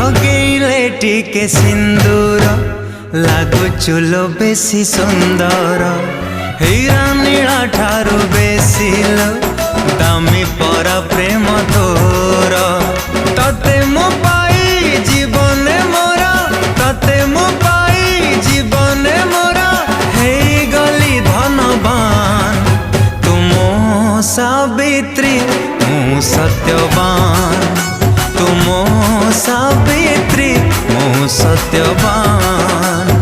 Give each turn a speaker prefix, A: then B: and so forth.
A: लगेले टिके सिंदूर लागु चुलो बेसी सुंदर हीरा नीला ठारू बेसी लो दामी पर प्रेम तोर तते मो पाई जीवने मोरा तते मो पाई जीवने मोरा हे गली धनवान तुम सावित्री मु सत्यवान तुम सावित्री मु सत्यवान।